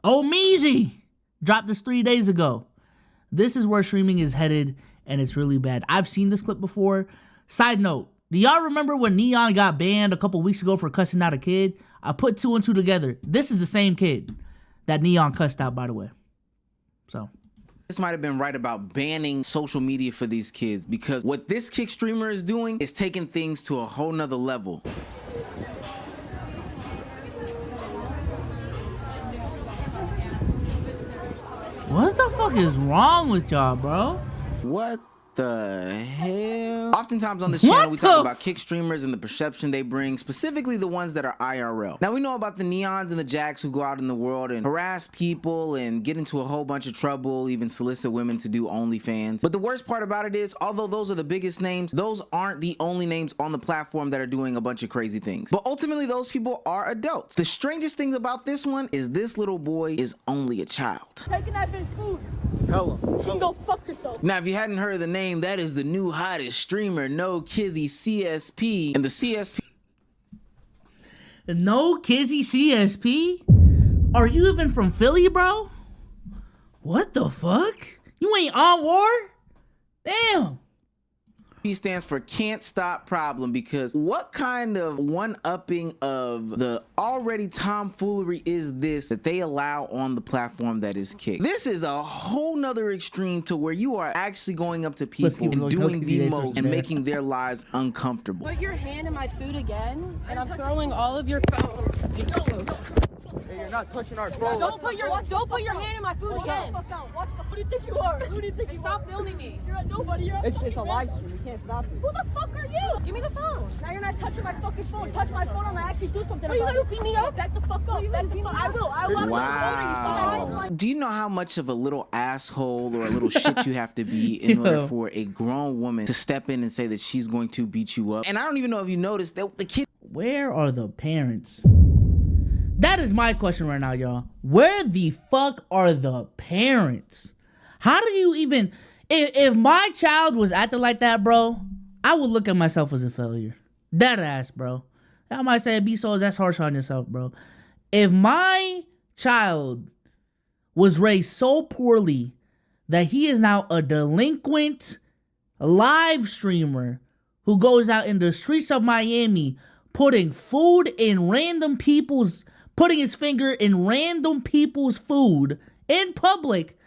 Oh, Meezy dropped this 3 days ago. This is where streaming is headed, and it's really bad. I've seen this clip before. Side note, do y'all remember when Neon got banned a couple weeks ago for cussing out a kid? I put 2 and 2 together. This is the same kid that Neon cussed out, by the way. So this might have been right about banning social media for these kids, because what this kick streamer is doing is taking things to a whole nother level. what the fuck is wrong with y'all, bro? What the hell? Oftentimes on this channel, we talk about kick streamers and the perception they bring, specifically the ones that are IRL. Now, we know about the Neons and the Jacks who go out in the world and harass people and get into a whole bunch of trouble, even solicit women to do OnlyFans. But the worst part about it is, although those are the biggest names, those aren't the only names on the platform that are doing a bunch of crazy things. But ultimately, those people are adults. The strangest thing about this one is this little boy is only a child. Taking that bitch food. Tell him. She can go fuck herself. Now, if you hadn't heard of the name, that is the new hottest streamer, No Kizzy CSP. And the CSP... No Kizzy CSP? Are you even from Philly, bro? What the fuck? You ain't on war? Damn. He stands for Can't Stop Problem, because what kind of one-upping of the already tomfoolery is this that they allow on the platform that is Kick? This is a whole nother extreme to where you are actually going up to people and doing the most and making their lives uncomfortable. Put your hand in my food again, and I'm throwing all of your phones. Hey, you're not touching our phone. Don't put your hand in my food again. Who do you think you are? Who do you think you are? Stop filming me. You're a nobody. It's a live stream. You can't stop it. Who the fuck are you? Give me the phone. Now you're not touching my fucking phone. Touch my phone, I'm gonna actually do something. Are you gonna beat me up? Back the fuck up. Back the fuck. I will. I will. Wow. Do you know how much of a little asshole or a little shit you have to be in order for a grown woman to step in and say that she's going to beat you up? And I don't even know if you noticed that the kid... Where are the parents? That is my question right now, y'all. Where the fuck are the parents? How do you even... If my child was acting like that, bro, I would look at myself as a failure. Dead ass, bro. I might say, be so, that's harsh on yourself, bro. If my child was raised so poorly that he is now a delinquent live streamer who goes out in the streets of Miami putting food in random people's... putting his finger in random people's food in public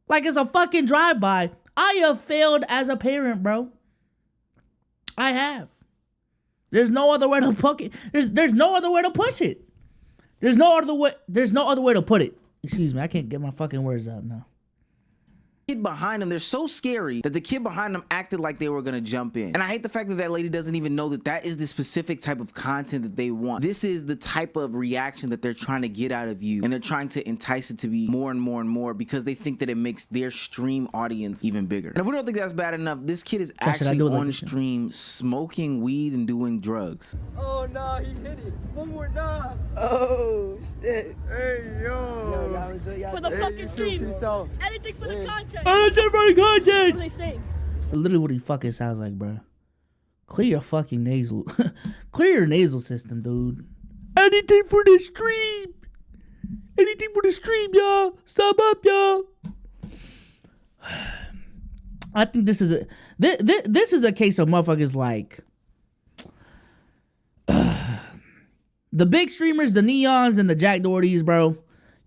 like it's a fucking drive-by, I have failed as a parent, bro. I have. There's no other way to put it. There's no other way to push it. There's no other way to put it. Excuse me, I can't get my fucking words out now. Kid behind them, they're so scary that the kid behind them acted like they were gonna jump in. And I hate the fact that that lady doesn't even know that that is the specific type of content that they want. This is the type of reaction that they're trying to get out of you, and they're trying to entice it to be more and more and more because they think that it makes their stream audience even bigger. And if we don't think that's bad enough, this kid is actually on stream smoking weed and doing drugs. Oh nah, he hit it. One more nah. Oh shit. Hey yo. Y'all enjoy y'all. For the fucking stream. Anything for the content. Anything for the content. What are they saying? Literally what he fucking sounds like, bro. Clear your fucking nasal. Clear your nasal system, dude. Anything for the stream. Anything for the stream, y'all. Stop up, y'all. I think this is this is a case of motherfuckers like the big streamers, the Neons and the Jack Dohertys, bro.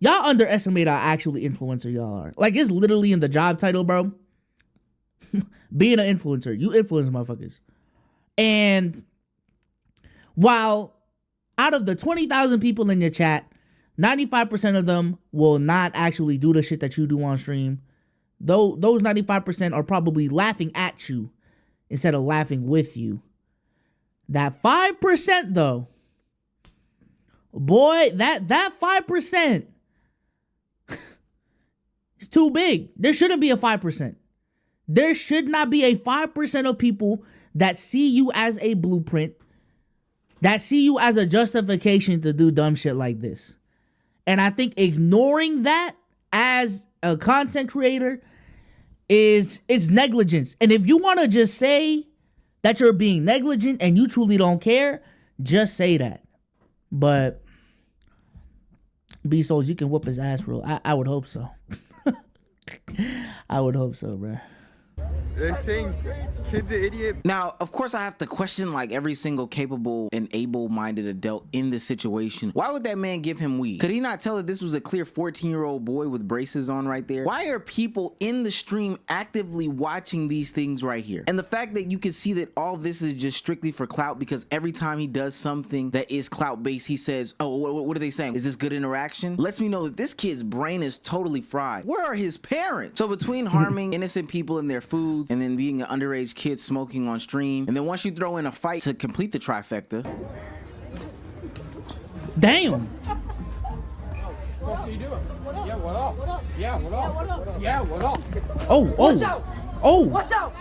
Y'all underestimate how actually influencer y'all are. Like, it's literally in the job title, bro. Being an influencer. You influence motherfuckers. And while out of the 20,000 people in your chat, 95% of them will not actually do the shit that you do on stream. Though those 95% are probably laughing at you instead of laughing with you. That 5% though, boy, that 5%, it's too big. There shouldn't be a 5%. There should not be a 5% of people that see you as a blueprint, that see you as a justification to do dumb shit like this. And I think ignoring that as a content creator is negligence. And if you want to just say that you're being negligent and you truly don't care, just say that. But B Souls, you can whoop his ass, bro. I would hope so. I would hope so, bro. They're saying kid's an idiot. Now, of course, I have to question like every single capable and able-minded adult in this situation. Why would that man give him weed? Could he not tell that this was a clear 14-year-old boy with braces on right there? Why are people in the stream actively watching these things right here? And the fact that you can see that all this is just strictly for clout, because every time he does something that is clout-based, he says, oh, what are they saying? Is this good interaction? Lets me know that this kid's brain is totally fried. Where are his parents? So between harming innocent people and their foods, and then being an underage kid smoking on stream, and then once you throw in a fight to complete the trifecta. Damn. What are you doing? Yeah, what up? Yeah, what up? Yeah, what up? Oh, Watch out! oh. Watch out!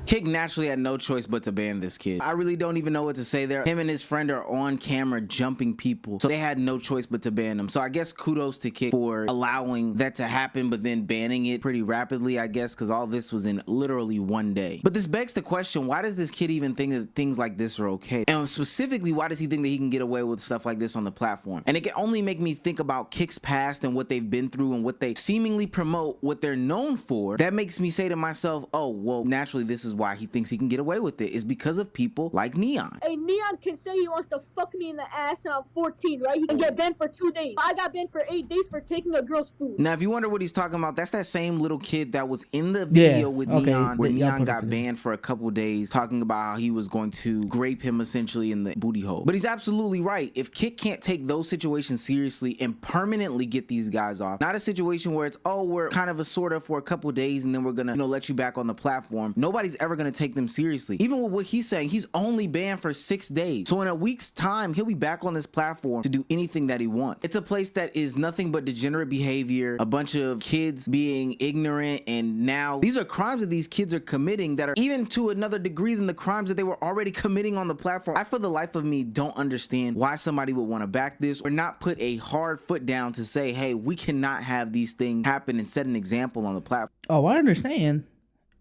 Kick naturally had no choice but to ban this kid. I really don't even know what to say there. Him and his friend are on camera jumping people, so they had no choice but to ban him. So I guess kudos to Kick for allowing that to happen, but then banning it pretty rapidly, I guess, because all this was in literally one day. But this begs the question, why does this kid even think that things like this are okay? And specifically, why does he think that he can get away with stuff like this on the platform? And it can only make me think about Kick's past and what they've been through and what they seemingly promote, what they're known for. That makes me say to myself, oh, well, naturally, this is why he thinks he can get away with it, is because of people like Neon. Hey, Neon can say he wants to fuck me in the ass and I'm 14, right? He can get banned for 2 days. I got banned for 8 days for taking a girl's food. Now, if you wonder what he's talking about, that's that same little kid that was in the video with Neon, where Neon got banned for a couple days, talking about how he was going to grape him essentially in the booty hole. But he's absolutely right. If Kick can't take those situations seriously and permanently get these guys off, not a situation where it's, oh, we're kind of a sort of for a couple days and then we're gonna, let you back on the platform. Nobody's ever gonna take them seriously. Even with what he's saying, he's only banned for 6 days. So in a week's time, he'll be back on this platform to do anything that he wants. It's a place that is nothing but degenerate behavior, a bunch of kids being ignorant, and now these are crimes that these kids are committing that are even to another degree than the crimes that they were already committing on the platform. I, for the life of me, don't understand why somebody would want to back this or not put a hard foot down to say, hey, we cannot have these things happen and set an example on the platform. Oh, I understand.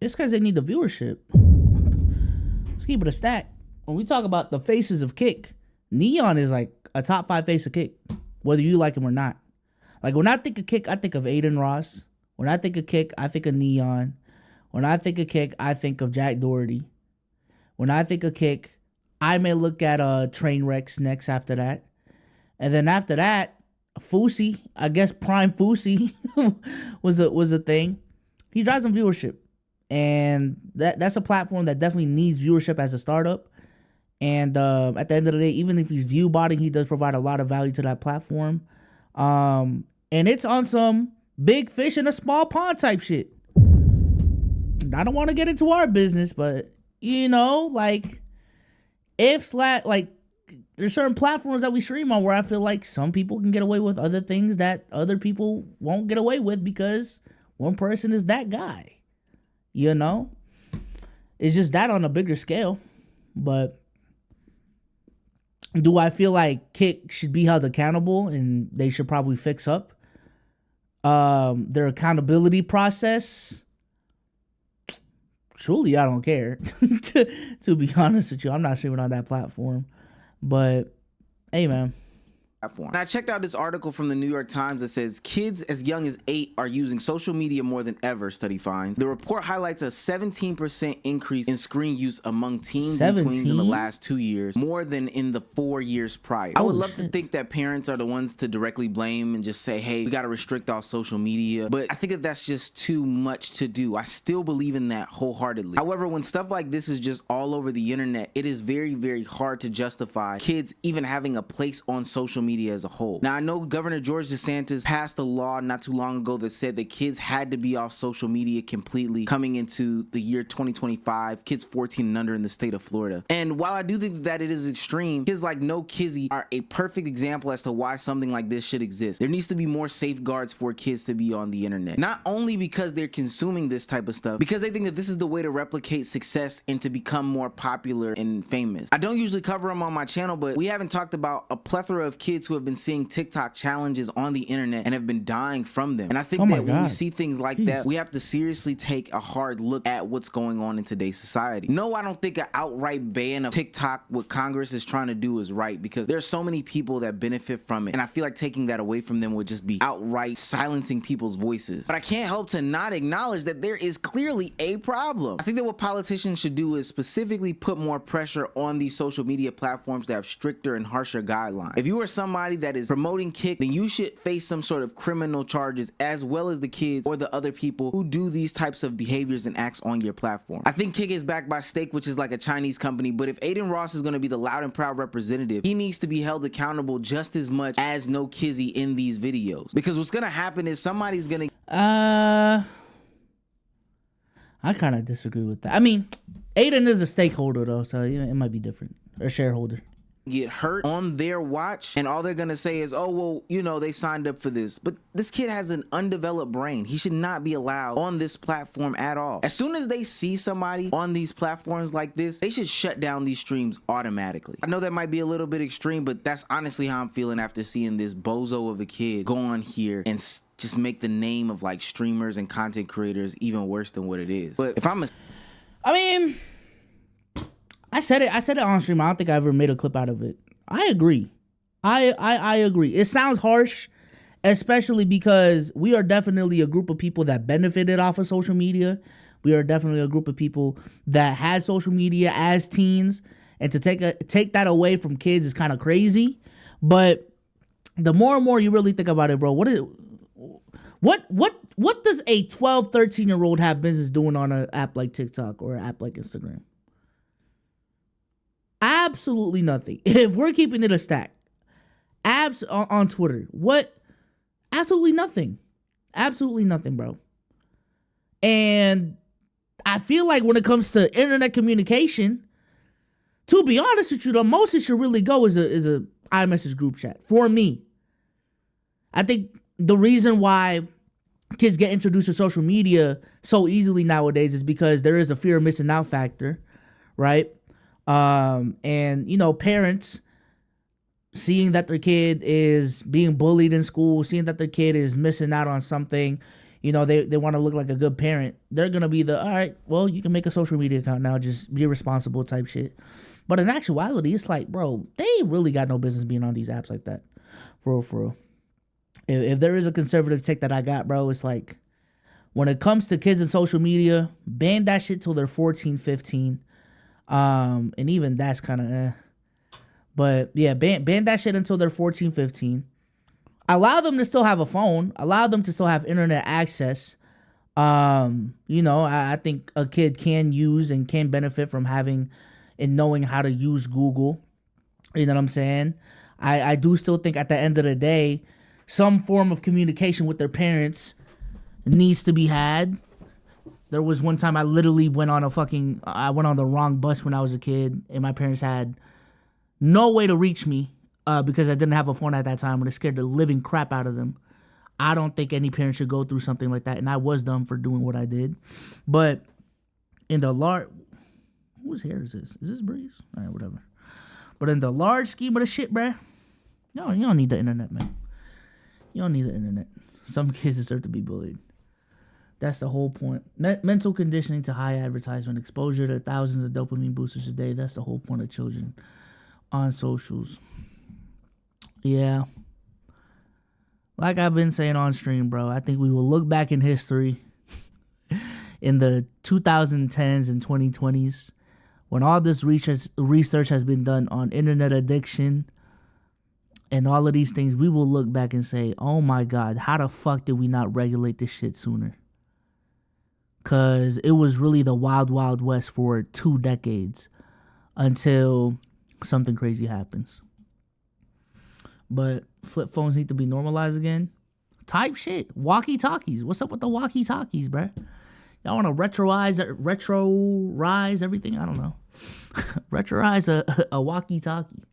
It's because they need the viewership. Let's keep it a stack. When we talk about the faces of Kick, Neon is like a top 5 face of Kick, whether you like him or not. Like when I think of Kick, I think of Aiden Ross. When I think of Kick, I think of Neon. When I think of Kick, I think of Jack Doherty. When I think of Kick, I may look at Trainwrecks next after that. And then after that, Fousey, I guess Prime Fousey was a thing. He drives some viewership. And that's a platform that definitely needs viewership as a startup. And at the end of the day, even if he's view botting, he does provide a lot of value to that platform. And it's on some big fish in a small pond type shit. I don't want to get into our business, but like there's certain platforms that we stream on where I feel like some people can get away with other things that other people won't get away with because one person is that guy. It's just that on a bigger scale. But do I feel like Kick should be held accountable and they should probably fix up their accountability process? Truly, I don't care. to be honest with you, I'm not streaming on that platform. But hey, man. And I checked out this article from the New York Times that says kids as young as 8 are using social media more than ever, study finds. The report highlights a 17% increase in screen use among teens and tweens in the last 2 years, more than in the 4 years prior. I would love to think that parents are the ones to directly blame and just say, hey, we got to restrict all social media. But I think that that's just too much to do. I still believe in that wholeheartedly. However, when stuff like this is just all over the internet, it is very, very hard to justify kids even having a place on social media as a whole. Now, I know Governor George DeSantis passed a law not too long ago that said that kids had to be off social media completely coming into the year 2025, kids 14 and under in the state of Florida. And while I do think that it is extreme, kids like No Kizzy are a perfect example as to why something like this should exist. There needs to be more safeguards for kids to be on the internet. Not only because they're consuming this type of stuff, because they think that this is the way to replicate success and to become more popular and famous. I don't usually cover them on my channel, but we haven't talked about a plethora of kids kids who have been seeing TikTok challenges on the internet and have been dying from them. And I think Oh my that when we God. see things like that, we have to seriously take a hard look at what's going on in today's society. No, I don't think an outright ban of TikTok, what Congress is trying to do, is right, because there's so many people that benefit from it. And I feel like taking that away from them would just be outright silencing people's voices. But I can't help to not acknowledge that there is clearly a problem. I think that what politicians should do is specifically put more pressure on these social media platforms to have stricter and harsher guidelines. If you are somebody that is promoting Kick, then you should face some sort of criminal charges, as well as the kids or the other people who do these types of behaviors and acts on your platform. I think Kick is backed by Stake, which is like a Chinese company, but if Aiden Ross is going to be the loud and proud representative, he needs to be held accountable just as much as No Kizzy in these videos. Because what's going to happen is somebody's going to... I kind of disagree with that. I mean, Aiden is a stakeholder though, so it might be different. Or shareholder. Get hurt on their watch, and all they're gonna say is, oh well, you know, they signed up for this. But this kid has an undeveloped brain. He should not be allowed on this platform at all. As soon as they see somebody on these platforms like this, they should shut down these streams automatically. I know that might be a little bit extreme, but that's honestly how I'm feeling after seeing this bozo of a kid go on here and just make the name of like streamers and content creators even worse than what it is. But if I'm a... I mean, I said it on stream. I don't think I ever made a clip out of it. I agree. I agree. It sounds harsh, especially because we are definitely a group of people that benefited off of social media. We are definitely a group of people that had social media as teens, and to take that away from kids is kind of crazy. But the more and more you really think about it, bro, what does a 12, 13-year-old have business doing on an app like TikTok or an app like Instagram? Absolutely nothing. If we're keeping it a stack, apps on Twitter, what? Absolutely nothing. Absolutely nothing, bro. And I feel like when it comes to internet communication, to be honest with you, the most it should really go is a iMessage group chat. For me, I think the reason why kids get introduced to social media so easily nowadays is because there is a fear of missing out factor, right? And you know, parents seeing that their kid is being bullied in school, seeing that their kid is missing out on something, you know, they want to look like a good parent. They're gonna be all right, well, you can make a social media account now, just be responsible type shit. But in actuality, it's like, bro, they really got no business being on these apps like that. For real. If there is a conservative take that I got, bro, it's like, when it comes to kids and social media, ban that shit till they're 14, 15. And even that's kind of But yeah, ban that shit until they're 14, 15. Allow them to still have a phone. Allow them to still have internet access. You know, I think a kid can use and can benefit from having and knowing how to use Google. You know what I'm saying? I do still think at the end of the day, some form of communication with their parents needs to be had. There was one time I literally went on the wrong bus when I was a kid, and my parents had no way to reach me because I didn't have a phone at that time, and it scared the living crap out of them. I don't think any parent should go through something like that, and I was dumb for doing what I did. But in the large... Whose hair is this? Is this Breeze? All right, whatever. But in the large scheme of the shit, bruh, no, you don't need the internet, man. You don't need the internet. Some kids deserve to be bullied. That's the whole point. Mental conditioning to high advertisement, exposure to thousands of dopamine boosters a day. That's the whole point of children on socials. Yeah. Like I've been saying on stream, bro, I think we will look back in history in the 2010s and 2020s when all this research has been done on internet addiction and all of these things. We will look back and say, oh my God, how the fuck did we not regulate this shit sooner? Because it was really the wild, wild west for 2 decades until something crazy happens. But flip phones need to be normalized again. Type shit. Walkie-talkies. What's up with the walkie-talkies, bruh? Y'all want to retroize everything? I don't know. Retroize a walkie-talkie.